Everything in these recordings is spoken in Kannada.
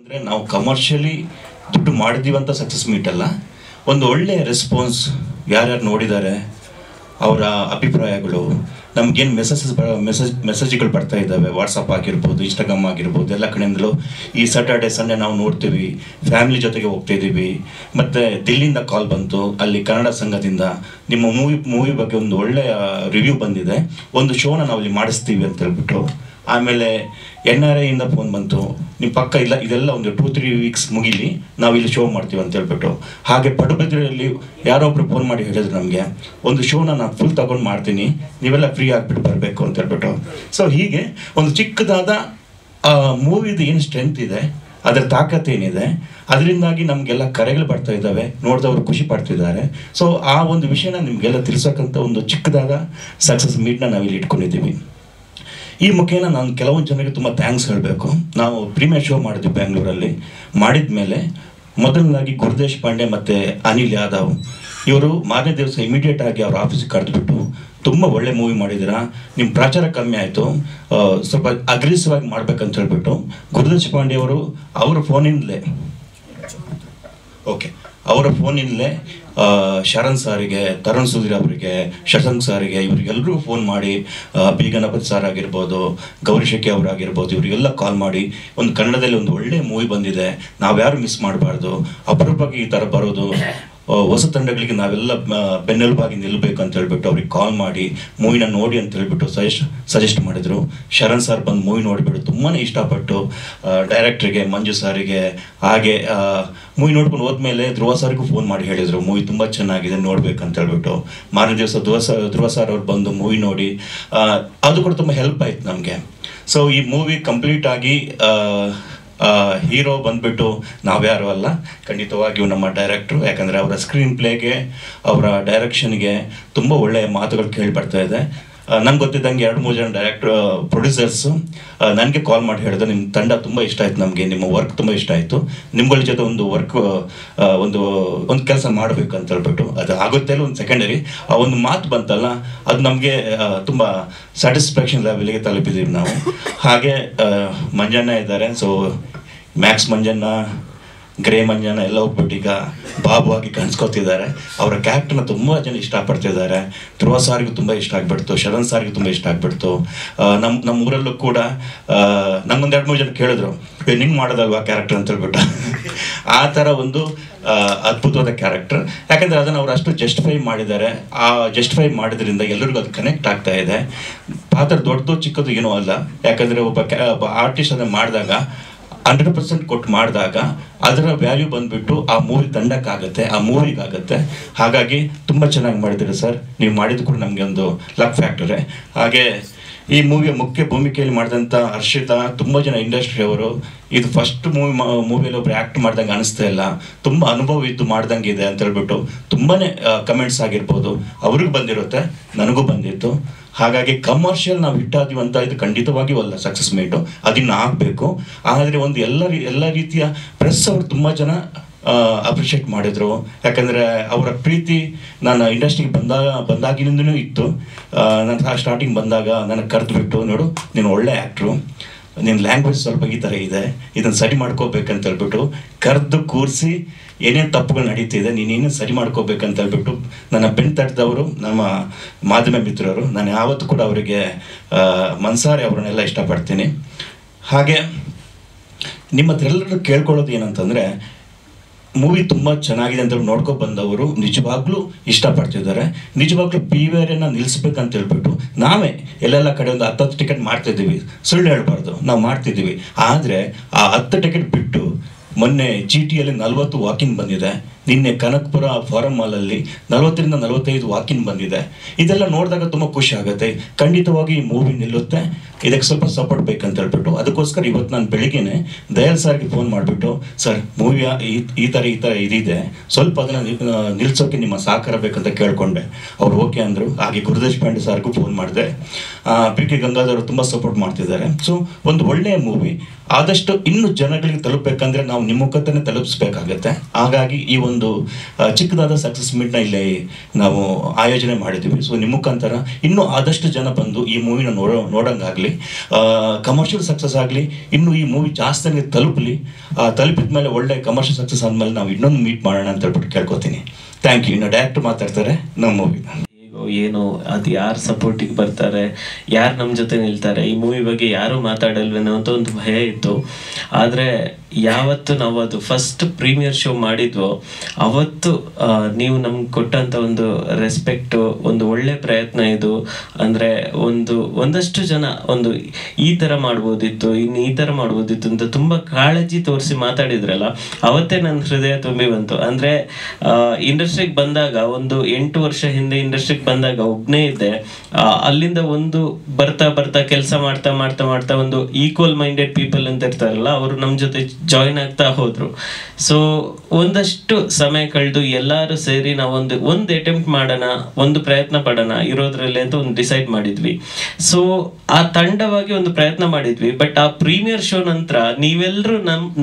ಅಂದರೆ ನಾವು ಕಮರ್ಷಿಯಲಿ ದುಡ್ಡು ಮಾಡಿದ್ದೀವಿ ಅಂತ ಸಕ್ಸಸ್ ಮೀಟ್ ಅಲ್ಲ, ಒಂದು ಒಳ್ಳೆಯ ರೆಸ್ಪಾನ್ಸ್ ಯಾರ್ಯಾರು ನೋಡಿದ್ದಾರೆ ಅವರ ಅಭಿಪ್ರಾಯಗಳು, ನಮಗೇನು ಮೆಸೇಜ್ಗಳು ಬರ್ತಾ ಇದ್ದಾವೆ, ವಾಟ್ಸಪ್ ಆಗಿರ್ಬೋದು, ಇನ್ಸ್ಟಾಗ್ರಾಮ್ ಆಗಿರ್ಬೋದು, ಎಲ್ಲ ಕಡೆಯಿಂದಲೂ ಈ ಸ್ಯಾಟರ್ಡೆ ಸಂಡೇ ನಾವು ನೋಡ್ತೀವಿ, ಫ್ಯಾಮಿಲಿ ಜೊತೆಗೆ ಹೋಗ್ತಾಯಿದ್ದೀವಿ. ಮತ್ತು ದಿಲ್ಲಿಂದ ಕಾಲ್ ಬಂತು, ಅಲ್ಲಿ ಕನ್ನಡ ಸಂಘದಿಂದ ನಿಮ್ಮ ಮೂವಿ ಬಗ್ಗೆ ಒಂದು ಒಳ್ಳೆಯ ರಿವ್ಯೂ ಬಂದಿದೆ, ಒಂದು ಶೋನ ನಾವು ಇಲ್ಲಿ ಮಾಡಿಸ್ತೀವಿ ಅಂತ ಹೇಳ್ಬಿಟ್ಟು. ಆಮೇಲೆ NRIಯಿಂದ ಫೋನ್ ಬಂತು, ನಿಮ್ಮ ಪಕ್ಕ ಇಲ್ಲ ಇದೆಲ್ಲ ಒಂದು 2-3 ವೀಕ್ಸ್ ಮುಗಿಲಿ, ನಾವು ಇಲ್ಲಿ ಶೋ ಮಾಡ್ತೀವಿ ಅಂತ ಹೇಳ್ಬಿಟ್ಟು. ಹಾಗೆ ಪಡುಬಿದ್ರೆಯಲ್ಲಿ ಯಾರೊಬ್ರು ಫೋನ್ ಮಾಡಿ ಹೇಳಿದ್ರು ನಮಗೆ, ಒಂದು ಶೋನ ನಾನು ಫುಲ್ ತಗೊಂಡು ಮಾಡ್ತೀನಿ, ನೀವೆಲ್ಲ ಫ್ರೀ ಆಗಿಬಿಟ್ಟು ಬರಬೇಕು ಅಂತ ಹೇಳ್ಬಿಟ್ಟು. ಸೊ ಹೀಗೆ ಒಂದು ಚಿಕ್ಕದಾದ ಮೂವಿದು ಏನು ಸ್ಟ್ರೆಂತ್ ಇದೆ, ಅದರ ತಾಕತ್ತೇನಿದೆ, ಅದರಿಂದಾಗಿ ನಮಗೆಲ್ಲ ಕರೆಗಳು ಬರ್ತಾ ಇದ್ದಾವೆ, ನೋಡಿದವರು ಖುಷಿ ಪಡ್ತಿದ್ದಾರೆ. ಸೊ ಆ ಒಂದು ವಿಷಯನ ನಿಮಗೆಲ್ಲ ತಿಳಿಸೋಕ್ಕಂಥ ಒಂದು ಚಿಕ್ಕದಾದ ಸಕ್ಸಸ್ ಮೀಟ್ನ ನಾವಿಲ್ಲಿ ಇಟ್ಕೊಂಡಿದ್ದೀವಿ. ಈ ಮುಖೇನ ನಾನು ಕೆಲವೊಂದು ಜನರಿಗೆ ತುಂಬ ಥ್ಯಾಂಕ್ಸ್ ಹೇಳಬೇಕು. ನಾವು ಪ್ರೀಮಿಯರ್ ಶೋ ಮಾಡಿದ್ವಿ ಬೆಂಗಳೂರಲ್ಲಿ. ಮಾಡಿದ ಮೇಲೆ ಮೊದಲನಾಗಿ ಗುರುದೇಶ್ ಪಾಂಡೆ ಮತ್ತು ಅನಿಲ್ ಯಾದವ್ ಇವರು ಮಾರನೇ ದಿವಸ ಇಮಿಡಿಯೇಟ್ ಆಗಿ ಅವ್ರ ಆಫೀಸಿಗೆ ಕರೆದುಬಿಟ್ಟು, ತುಂಬ ಒಳ್ಳೆ ಮೂವಿ ಮಾಡಿದ್ದೀರಾ, ನಿಮ್ಮ ಪ್ರಚಾರ ಕಮ್ಮಿ ಆಯಿತು, ಸ್ವಲ್ಪ ಅಗ್ರೆಸಿವ್ ಆಗಿ ಮಾಡ್ಬೇಕಂತ ಹೇಳ್ಬಿಟ್ಟು ಗುರುದೇಶ್ ಪಾಂಡೆ ಅವರು ಅವರ ಫೋನಿಂದಲೇ ಶರಣ್ ಸಾರಿಗೆ, ತರುಣ್ ಸುಧೀರ್ ಅವರಿಗೆ, ಶಶಾಂಕ್ ಸಾರಿಗೆ, ಇವರಿಗೆಲ್ಲರಿಗೂ ಫೋನ್ ಮಾಡಿ, ಬಿ ಗಣಪತಿ ಸಾರ್ ಆಗಿರ್ಬೋದು, ಗೌರಿ ಶೆಟ್ಟಿ ಅವರಾಗಿರ್ಬೋದು, ಇವರಿಗೆಲ್ಲ ಕಾಲ್ ಮಾಡಿ ಒಂದು ಕನ್ನಡದಲ್ಲಿ ಒಂದು ಒಳ್ಳೆಯ ಮೂವಿ ಬಂದಿದೆ, ನಾವ್ಯಾರು ಮಿಸ್ ಮಾಡಬಾರ್ದು, ಅಪರೂಪಕ್ಕೆ ಈ ಥರ ಬರೋದು, ಹೊಸ ತಂಡಗಳಿಗೆ ನಾವೆಲ್ಲ ಬೆನ್ನೆಲುಬಾಗಿ ನಿಲ್ಲಬೇಕು ಅಂತ ಹೇಳ್ಬಿಟ್ಟು ಅವ್ರಿಗೆ ಕಾಲ್ ಮಾಡಿ ಮೂವಿನ ನೋಡಿ ಅಂತ ಹೇಳ್ಬಿಟ್ಟು ಸಜೆಸ್ಟ್ ಮಾಡಿದರು. ಶರಣ್ ಸಾರ್ ಬಂದು ಮೂವಿ ನೋಡಿಬಿಟ್ಟು ತುಂಬಾ ಇಷ್ಟಪಟ್ಟು ಡೈರೆಕ್ಟ್ರಿಗೆ, ಮಂಜು ಸಾರಿಗೆ, ಹಾಗೆ ಮೂವಿ ನೋಡ್ಕೊಂಡು ಹೋದ್ಮೇಲೆ ಧ್ರುವ ಸಾರಿಗೂ ಫೋನ್ ಮಾಡಿ ಹೇಳಿದರು ಮೂವಿ ತುಂಬ ಚೆನ್ನಾಗಿದೆ ನೋಡ್ಬೇಕಂತ ಹೇಳ್ಬಿಟ್ಟು. ಮಾರನೇ ದಿವಸ ಧ್ರುವ ಸಾರ್ ಅವ್ರು ಬಂದು ಮೂವಿ ನೋಡಿ ಅದು ಕೂಡ ತುಂಬ ಹೆಲ್ಪ್ ಆಯ್ತು ನಮಗೆ. ಸೊ ಈ ಮೂವಿ ಕಂಪ್ಲೀಟ್ ಆಗಿ ಹೀರೋ ಬಂದ್ಬಿಟ್ಟು ನಾವ್ಯಾರು ಅಲ್ಲ, ಖಂಡಿತವಾಗಿಯೂ ನಮ್ಮ ಡೈರೆಕ್ಟ್ರು. ಯಾಕಂದರೆ ಅವರ ಸ್ಕ್ರೀನ್ ಪ್ಲೇಗೆ, ಅವರ ಡೈರೆಕ್ಷನ್ಗೆ ತುಂಬ ಒಳ್ಳೆಯ ಮಾತುಗಳು ಕೇಳಿ ಬರ್ತಾ ಇದೆ. ನಂಗೆ ಗೊತ್ತಿದ್ದಂಗೆ 2-3 ಜನ ಪ್ರೊಡ್ಯೂಸರ್ಸು ನನಗೆ ಕಾಲ್ ಮಾಡಿ ಹೇಳಿದ್ರು, ನಿಮ್ಮ ತಂಡ ತುಂಬ ಇಷ್ಟ ಆಯಿತು ನಮಗೆ, ನಿಮ್ಮ ವರ್ಕ್ ತುಂಬ ಇಷ್ಟ ಆಯಿತು, ನಿಮ್ಗಳ ಜೊತೆ ಒಂದು ಕೆಲಸ ಮಾಡಬೇಕು ಅಂತ ಹೇಳ್ಬಿಟ್ಟು. ಅದು ಆಗುತ್ತೆ ಅಲ್ಲ ಒಂದು ಸೆಕೆಂಡರಿ, ಆ ಒಂದು ಮಾತು ಬಂತಲ್ಲ ಅದು ನಮಗೆ ತುಂಬ ಸ್ಯಾಟಿಸ್ಫ್ಯಾಕ್ಷನ್ ಲೆವೆಲ್ಗೆ ತಲುಪಿದ್ದೀವಿ ನಾವು. ಹಾಗೆ ಮಂಜಣ್ಣ ಇದ್ದಾರೆ. So Max Manjanna, Grey Manjanna ಎಲ್ಲ ಹೋಗ್ಬಿಟ್ಟು ಈಗ ಬಾಬು ಆಗಿ ಕಾಣಿಸ್ಕೊತಿದ್ದಾರೆ. ಅವರ ಕ್ಯಾರೆಕ್ಟರ್ನ ತುಂಬ ಜನ ಇಷ್ಟಪಡ್ತಿದ್ದಾರೆ. ಧ್ರುವ ಸಾರಿಗೂ ತುಂಬ ಇಷ್ಟ ಆಗಿಬಿಡ್ತು, ಶರಣ್ ಸಾರಿಗೂ ತುಂಬ ಇಷ್ಟ ಆಗಿಬಿಡ್ತು. ನಮ್ಮ ಊರಲ್ಲೂ ಕೂಡ ನಂಗೊಂದು 2-3 ಜನ ಕೇಳಿದ್ರು, ನಿಂಗೆ ಮಾಡೋದಲ್ವಾ ಕ್ಯಾರೆಕ್ಟರ್ ಅಂತ ಹೇಳ್ಬಿಟ್ಟು. ಆ ಥರ ಒಂದು ಅದ್ಭುತವಾದ ಕ್ಯಾರೆಕ್ಟರ್. ಯಾಕಂದರೆ ಅದನ್ನು ಅವರು ಅಷ್ಟು ಜಸ್ಟಿಫೈ ಮಾಡಿದ್ದಾರೆ. ಆ ಜಸ್ಟಿಫೈ ಮಾಡಿದ್ರಿಂದ ಎಲ್ಲರಿಗೂ ಅದು ಕನೆಕ್ಟ್ ಆಗ್ತಾ ಇದೆ. ಪಾತ್ರ ದೊಡ್ಡದು ಚಿಕ್ಕದು ಏನೂ ಅಲ್ಲ. ಯಾಕಂದರೆ ಒಬ್ಬ ಆರ್ಟಿಸ್ಟ್ ಅದನ್ನು ಮಾಡಿದಾಗ 100% ಕೊಟ್ಟು ಮಾಡಿದಾಗ ಅದರ ವ್ಯಾಲ್ಯೂ ಬಂದುಬಿಟ್ಟು ಆ ಮೂವಿ ತಂಡಕ್ಕಾಗತ್ತೆ, ಆ ಮೂವಿಗಾಗತ್ತೆ. ಹಾಗಾಗಿ ತುಂಬ ಚೆನ್ನಾಗಿ ಮಾಡಿದ್ದೀರಿ ಸರ್, ನೀವು ಮಾಡಿದ್ದು ಕೂಡ ನಮಗೆ ಒಂದು ಲಕ್ ಫ್ಯಾಕ್ಟರೇ. ಹಾಗೆ ಈ ಮೂವಿಯ ಮುಖ್ಯ ಭೂಮಿಕೆಯಲ್ಲಿ ಮಾಡಿದಂಥ ಹರ್ಷಿತಾ, ತುಂಬ ಜನ ಇಂಡಸ್ಟ್ರಿ ಅವರು, ಇದು ಫಸ್ಟ್ ಮೂವಿಯಲ್ಲಿ ಒಬ್ರು ಆ್ಯಕ್ಟ್ ಮಾಡ್ದಂಗೆ ಅನಿಸ್ತಾ ಇಲ್ಲ, ತುಂಬ ಅನುಭವ ಇದ್ದು ಮಾಡ್ದಂಗೆ ಇದೆ ಅಂತ ಹೇಳ್ಬಿಟ್ಟು ತುಂಬಾ ಕಮೆಂಟ್ಸ್ ಆಗಿರ್ಬೋದು ಅವ್ರಿಗೂ ಬಂದಿರುತ್ತೆ, ನನಗೂ ಬಂದಿತ್ತು. ಹಾಗಾಗಿ ಕಮರ್ಷಿಯಲ್ ನಾವು ಹಿಟ್ಟಾದೀವಿ ಅಂತ ಇದು ಖಂಡಿತವಾಗಿಯೂ ಅಲ್ಲ ಸಕ್ಸಸ್ ಮೀಟು, ಅದನ್ನು ಆಗಬೇಕು. ಆದರೆ ಒಂದು ಎಲ್ಲ ರೀತಿಯ ಪ್ರೆಸ್ ಅವರು ತುಂಬ ಜನ ಅಪ್ರಿಷಿಯೇಟ್ ಮಾಡಿದರು. ಯಾಕಂದರೆ ಅವರ ಪ್ರೀತಿ ನಾನು ಇಂಡಸ್ಟ್ರಿಗೆ ಬಂದಾಗಿನಿಂದನೂ ಇತ್ತು. ನಾನು ಸ್ಟಾರ್ಟಿಂಗ್ ಬಂದಾಗ ನನಗೆ ಕರೆದುಬಿಟ್ಟು, ನೋಡು ನೀನು ಒಳ್ಳೆ ಆ್ಯಕ್ಟ್ರು, ನಿನ್ನ ಲ್ಯಾಂಗ್ವೇಜ್ ಸ್ವಲ್ಪ ಈ ಥರ ಇದೆ, ಇದನ್ನು ಸರಿ ಮಾಡ್ಕೋಬೇಕಂತ ಹೇಳ್ಬಿಟ್ಟು ಕರೆದು ಕೂರಿಸಿ ಏನೇನು ತಪ್ಪುಗಳು ನಡೀತಿದೆ ನೀನೇನು ಸರಿ ಮಾಡ್ಕೋಬೇಕಂತ ಹೇಳ್ಬಿಟ್ಟು ನನ್ನ ಬೆನ್ನು ತಟ್ಟಿದವರು ನಮ್ಮ ಮಾಧ್ಯಮ ಮಿತ್ರರು. ನಾನು ಯಾವತ್ತೂ ಕೂಡ ಅವರಿಗೆ ಮನ್ಸಾರೆ ಅವ್ರನ್ನೆಲ್ಲ ಇಷ್ಟಪಡ್ತೀನಿ. ಹಾಗೆ ನಿಮ್ಮ ಹತ್ರ ಎಲ್ಲರೂ ಕೇಳ್ಕೊಳ್ಳೋದು ಏನಂತಂದರೆ, ಮೂವಿ ತುಂಬ ಚೆನ್ನಾಗಿದೆ ಅಂತ ನೋಡ್ಕೊ ಬಂದವರು ನಿಜವಾಗ್ಲೂ ಇಷ್ಟಪಡ್ತಿದ್ದಾರೆ. ನಿಜವಾಗ್ಲೂ PVRನ ನಿಲ್ಲಿಸ್ಬೇಕಂತ ಹೇಳ್ಬಿಟ್ಟು ನಾವೇ ಎಲ್ಲೆಲ್ಲ ಕಡೆ ಒಂದು 10 ಟಿಕೆಟ್ ಮಾಡ್ತಿದ್ದೀವಿ, ಸುಳ್ಳು ಹೇಳ್ಬಾರ್ದು, ನಾವು ಮಾಡ್ತಿದ್ದೀವಿ. ಆದರೆ ಆ 10 ಟಿಕೆಟ್ ಬಿಟ್ಟು ಮೊನ್ನೆ GTಯಲ್ಲಿ 40 ವಾಕಿಂಗ್ ಬಂದಿದೆ, ನಿನ್ನೆ ಕನಕಪುರ ಫಾರಂ ಮಾಲಲ್ಲಿ 40ರಿಂದ 45 ವಾಕಿಂಗ್ ಬಂದಿದೆ. ಇದೆಲ್ಲ ನೋಡಿದಾಗ ತುಂಬ ಖುಷಿ ಆಗುತ್ತೆ. ಖಂಡಿತವಾಗಿ ಈ ಮೂವಿ ನಿಲ್ಲುತ್ತೆ, ಇದಕ್ಕೆ ಸ್ವಲ್ಪ ಸಪೋರ್ಟ್ ಬೇಕಂತ ಹೇಳ್ಬಿಟ್ಟು ಅದಕ್ಕೋಸ್ಕರ ಇವತ್ತು ನಾನು ಬೆಳಿಗ್ಗೆನೆ ದಯಾಲ್ ಸರ್ಗೆ ಫೋನ್ ಮಾಡಿಬಿಟ್ಟು, ಸರ್ ಮೂವಿಯ ಈ ಥರ ಇದಿದೆ, ಸ್ವಲ್ಪ ಅದನ್ನು ನಿಲ್ಲಿಸೋಕ್ಕೆ ನಿಮ್ಮ ಸಹಕಾರ ಬೇಕಂತ ಕೇಳಿಕೊಂಡೆ. ಅವ್ರು ಓಕೆ ಅಂದರು. ಹಾಗೆ ಗುರುದೇಶ್ ಪಾಂಡೆ ಸರ್ಗೂ ಫೋನ್ ಮಾಡಿದೆ. PK ಗಂಗಾಧರ್ ತುಂಬ ಸಪೋರ್ಟ್ ಮಾಡ್ತಿದ್ದಾರೆ. ಸೊ ಒಂದು ಒಳ್ಳೆಯ ಮೂವಿ ಆದಷ್ಟು ಇನ್ನೂ ಜನಗಳಿಗೆ ತಲುಪಬೇಕಂದ್ರೆ ನಾವು ನಿಮ್ಮ ಮುಖತನೇ ತಲುಪಿಸ್ಬೇಕಾಗತ್ತೆ. ಹಾಗಾಗಿ ಈ ಒಂದು ಒಂದು ಚಿಕ್ಕದಾದ ಸಕ್ಸಸ್ ಮೀಟ್ನ ಇಲ್ಲಿ ನಾವು ಆಯೋಜನೆ ಮಾಡಿದ್ದೀವಿ. ಸೊ ನಿಮ್ಮ ಮುಖಾಂತರ ಇನ್ನೂ ಆದಷ್ಟು ಜನ ಬಂದು ಈ ಮೂವಿನ ನೋಡೋಂಗಾಗಲಿ, ಕಮರ್ಷಿಯಲ್ ಸಕ್ಸಸ್ ಆಗಲಿ, ಇನ್ನೂ ಈ ಮೂವಿ ಜಾಸ್ತಿ ತಲುಪಲಿ. ತಲುಪಿದ ಮೇಲೆ ಒಳ್ಳೆ ಕಮರ್ಷಿಯಲ್ ಸಕ್ಸಸ್ ಆದಮೇಲೆ ನಾವು ಇನ್ನೊಂದು ಮೀಟ್ ಮಾಡೋಣ ಅಂತ ಹೇಳ್ಬಿಟ್ಟು ಕೇಳ್ಕೊತೀನಿ. Thank you. ಇನ್ನು ಡೈರೆಕ್ಟರ್ ಮಾತಾಡ್ತಾರೆ ನಮ್ಮ ಮೂವಿ ಏನು ಅದು ಯಾರು ಸಪೋರ್ಟಿಗೆ ಬರ್ತಾರೆ, ಯಾರು ನಮ್ಮ ಜೊತೆ ನಿಲ್ತಾರೆ, ಈ ಮೂವಿ ಬಗ್ಗೆ ಯಾರು ಮಾತಾಡಲ್ವೇನೋ ಅಂತ ಒಂದು ಭಯ ಇತ್ತು. ಆದರೆ ಯಾವತ್ತು ನಾವು ಅದು ಫಸ್ಟ್ ಪ್ರೀಮಿಯರ್ ಶೋ ಮಾಡಿದ್ವೋ ಅವತ್ತು ನೀವು ನಮ್ಗೆ ಕೊಟ್ಟಂಥ ಒಂದು ರೆಸ್ಪೆಕ್ಟು, ಒಂದು ಒಳ್ಳೆ ಪ್ರಯತ್ನ ಇದು. ಅಂದರೆ ಒಂದಷ್ಟು ಜನ ಈ ಥರ ಮಾಡ್ಬೋದಿತ್ತು, ಇನ್ನು ಈ ಥರ ಮಾಡ್ಬೋದಿತ್ತು ಅಂತ ತುಂಬ ಕಾಳಜಿ ತೋರಿಸಿ ಮಾತಾಡಿದ್ರಲ್ಲ, ಅವತ್ತೇ ನನ್ನ ಹೃದಯ ತುಂಬಿ ಬಂತು. ಅಂದರೆ ಇಂಡಸ್ಟ್ರಿಗೆ ಬಂದಾಗ 8 ವರ್ಷ ಹಿಂದೆ ಇಂಡಸ್ಟ್ರಿಗೆ ಬಂದಾಗ ಒಬ್ಬನೇ ಇದ್ದೆ. ಅಲ್ಲಿಂದ ಬರ್ತಾ ಕೆಲಸ ಮಾಡ್ತಾ ಒಂದು ಈಕ್ವಲ್ ಮೈಂಡೆಡ್ ಪೀಪಲ್ ಅಂತ ಇರ್ತಾರಲ್ಲ, ಅವರು ನಮ್ಮ ಜೊತೆ ಜಾಯಿನ್ ಆಗ್ತಾ ಹೋದ್ರು. ಸೊ ಒಂದಷ್ಟು ಸಮಯ ಕಳೆದು ಎಲ್ಲರೂ ಸೇರಿ ನಾವು ಒಂದು ಅಟೆಂಪ್ಟ್ ಮಾಡೋಣ, ಒಂದು ಪ್ರಯತ್ನ ಪಡೋಣ ಇರೋದ್ರಲ್ಲಿ ಅಂತ ಡಿಸೈಡ್ ಮಾಡಿದ್ವಿ. ಸೊ ಆ ತಂಡವಾಗಿ ಒಂದು ಪ್ರಯತ್ನ ಮಾಡಿದ್ವಿ. ಬಟ್ ಆ ಪ್ರೀಮಿಯರ್ ಶೋ ನಂತರ ನೀವೆಲ್ಲರೂ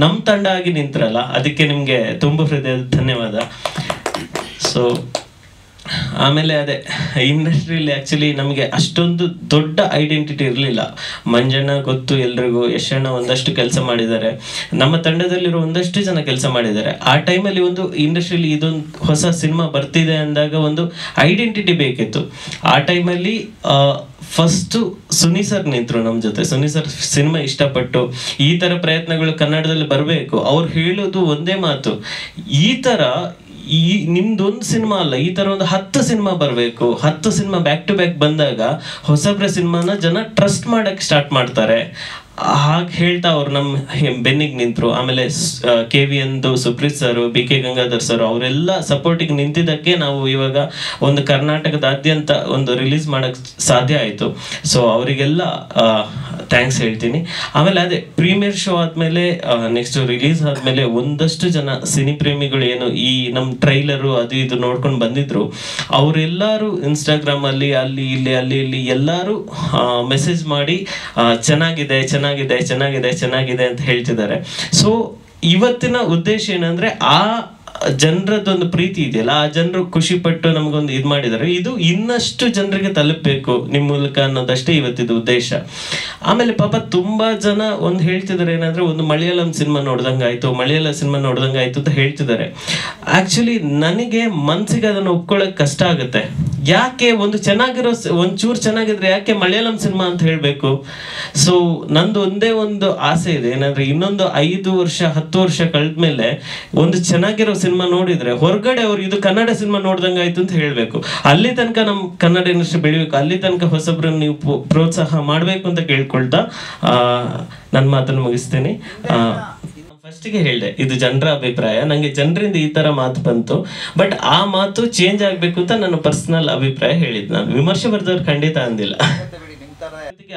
ನಮ್ ತಂಡ ಆಗಿ ನಿಂತ್ರಲ್ಲ, ಅದಕ್ಕೆ ನಿಮ್ಗೆ ತುಂಬ ಹೃದಯದ ಧನ್ಯವಾದ. ಸೊ ಆಮೇಲೆ ಅದೇ ಇಂಡಸ್ಟ್ರಿಯಲ್ಲಿ ಆ್ಯಕ್ಚುಲಿ ನಮಗೆ ಅಷ್ಟೊಂದು ದೊಡ್ಡ ಐಡೆಂಟಿಟಿ ಇರಲಿಲ್ಲ. ಮಂಜಣ್ಣ ಗೊತ್ತು ಎಲ್ರಿಗೂ, ಯಶಣ್ಣ ಒಂದಷ್ಟು ಕೆಲಸ ಮಾಡಿದ್ದಾರೆ, ನಮ್ಮ ತಂಡದಲ್ಲಿರೋ ಒಂದಷ್ಟು ಜನ ಕೆಲಸ ಮಾಡಿದ್ದಾರೆ. ಆ ಟೈಮಲ್ಲಿ ಒಂದು ಇಂಡಸ್ಟ್ರಿಯಲ್ಲಿ ಇದೊಂದು ಹೊಸ ಸಿನಿಮಾ ಬರ್ತಿದೆ ಅಂದಾಗ ಒಂದು ಐಡೆಂಟಿಟಿ ಬೇಕಿತ್ತು. ಆ ಟೈಮಲ್ಲಿ ಫಸ್ಟು ಸುನಿ ಸರ್ ನಿಂತರು ನಮ್ಮ ಜೊತೆ. ಸುನಿ ಸರ್ ಸಿನಿಮಾ ಇಷ್ಟಪಟ್ಟು ಈ ಥರ ಪ್ರಯತ್ನಗಳು ಕನ್ನಡದಲ್ಲಿ ಬರಬೇಕು. ಅವ್ರು ಹೇಳೋದು ಒಂದೇ ಮಾತು, ನಿಮ್ದೊಂದು ಸಿನಿಮಾ ಅಲ್ಲ, ಈ ತರ ಒಂದು 10 ಸಿನಿಮಾ ಬರಬೇಕು. 10 ಸಿನಿಮಾ ಬ್ಯಾಕ್ ಟು ಬ್ಯಾಕ್ ಬಂದಾಗ ಹೊಸಬ್ರ ಸಿನಿಮಾನ ಜನ ಟ್ರಸ್ಟ್ ಮಾಡಕ್ ಸ್ಟಾರ್ಟ್ ಮಾಡ್ತಾರೆ. ಹಾಗೆ ಹೇಳ್ತಾ ಅವ್ರು ನಮ್ಮ ಬೆನ್ನಿಗೆ ನಿಂತರು. ಆಮೇಲೆ KV ಅಂದು Supreeth sir, BK Gangadhar sir ಅವರೆಲ್ಲ ಸಪೋರ್ಟಿಗೆ ನಿಂತಿದ್ದಕ್ಕೆ ನಾವು ಇವಾಗ ಒಂದು ಕರ್ನಾಟಕದಾದ್ಯಂತ ಒಂದು ರಿಲೀಸ್ ಮಾಡಕ್ ಸಾಧ್ಯ ಆಯಿತು. ಸೊ ಅವರಿಗೆಲ್ಲ ಥ್ಯಾಂಕ್ಸ್ ಹೇಳ್ತೀನಿ. ಆಮೇಲೆ ಅದೇ ಪ್ರೀಮಿಯರ್ ಶೋ ಆದಮೇಲೆ ನೆಕ್ಸ್ಟ್ ರಿಲೀಸ್ ಆದಮೇಲೆ ಒಂದಷ್ಟು ಜನ ಸಿನಿ ಪ್ರೇಮಿಗಳು ಏನು ಈ ನಮ್ಮ ಟ್ರೈಲರು ಅದು ಇದು ನೋಡ್ಕೊಂಡು ಬಂದಿದ್ರು, ಅವರೆಲ್ಲರೂ ಇನ್ಸ್ಟಾಗ್ರಾಮಲ್ಲಿ ಅಲ್ಲಿ ಇಲ್ಲಿ ಎಲ್ಲರೂ ಮೆಸೇಜ್ ಮಾಡಿ ಚೆನ್ನಾಗಿದೆ ಅಂತ ಹೇಳ್ತಿದ್ದಾರೆ. ಸೊ ಇವತ್ತಿನ ಉದ್ದೇಶ ಏನಂದ್ರೆ ಆ ಜನರದೊಂದು ಪ್ರೀತಿ ಇದೆಯಲ್ಲ, ಆ ಜನರು ಖುಷಿ ಪಟ್ಟು ನಮಗೊಂದು ಇದು ಮಾಡಿದ್ದಾರೆ, ಇದು ಇನ್ನಷ್ಟು ಜನರಿಗೆ ತಲುಪಬೇಕು ನಿಮ್ಮ ಮೂಲಕ ಅನ್ನೋದಷ್ಟೇ ಇವತ್ತಿದ ಉದ್ದೇಶ. ಆಮೇಲೆ ಪಾಪ ತುಂಬಾ ಜನ ಹೇಳ್ತಿದ್ದಾರೆ ಏನಂದ್ರೆ, ಒಂದು ಮಲಯಾಳಂ ಸಿನಿಮಾ ನೋಡ್ದಂಗಾಯ್ತು ಅಂತ ಹೇಳ್ತಿದ್ದಾರೆ. ಆಕ್ಚುಲಿ ನನಗೆ ಮನ್ಸಿಗೆ ಅದನ್ನು ಒಪ್ಕೊಳ್ಳೋಕೆ ಕಷ್ಟ ಆಗುತ್ತೆ. ಯಾಕೆ ಒಂಚೂರು ಚೆನ್ನಾಗಿದ್ರೆ ಯಾಕೆ ಮಲಯಾಳಂ ಸಿನಿಮಾ ಅಂತ ಹೇಳ್ಬೇಕು? ಸೊ ನಂದು ಒಂದೇ ಒಂದು ಆಸೆ ಇದೆ, ಏನಂದ್ರೆ ಇನ್ನೊಂದು 5 ವರ್ಷ 10 ವರ್ಷ ಕಳೆದ್ಮೇಲೆ ಒಂದು ಚೆನ್ನಾಗಿರೋ ಸಿನಿಮಾ ನೋಡಿದ್ರೆ ಹೊರಗಡೆ ಅವ್ರು ಇದು ಕನ್ನಡ ಸಿನಿಮಾ ನೋಡ್ದಂಗಾಯ್ತು ಅಂತ ಹೇಳ್ಬೇಕು. ಅಲ್ಲಿ ತನಕ ನಮ್ ಕನ್ನಡ ಇಂಡಸ್ಟ್ರಿ ಬೆಳಿಬೇಕು, ಅಲ್ಲಿ ತನಕ ಹೊಸಬ್ರನ್ನ ನೀವು ಪ್ರೋತ್ಸಾಹ ಮಾಡ್ಬೇಕು ಅಂತ ಕೇಳ್ಕೊಳ್ತಾ ನನ್ನ ಮಾತನ್ನು ಮುಗಿಸ್ತೀನಿ. ಫಸ್ಟಿಗೆ ಹೇಳಿದೆ ಇದು ಜನರ ಅಭಿಪ್ರಾಯ, ನಂಗೆ ಜನರಿಂದ ಈ ತರ ಮಾತು ಬಂತು, ಬಟ್ ಆ ಮಾತು ಚೇಂಜ್ ಆಗ್ಬೇಕು ಅಂತ ನನ್ನ ಪರ್ಸನಲ್ ಅಭಿಪ್ರಾಯ ಹೇಳಿದ್. ನಾನು ವಿಮರ್ಶೆ ಬರ್ದವ್ರು ಖಂಡಿತ ಅಂದಿಲ್ಲ.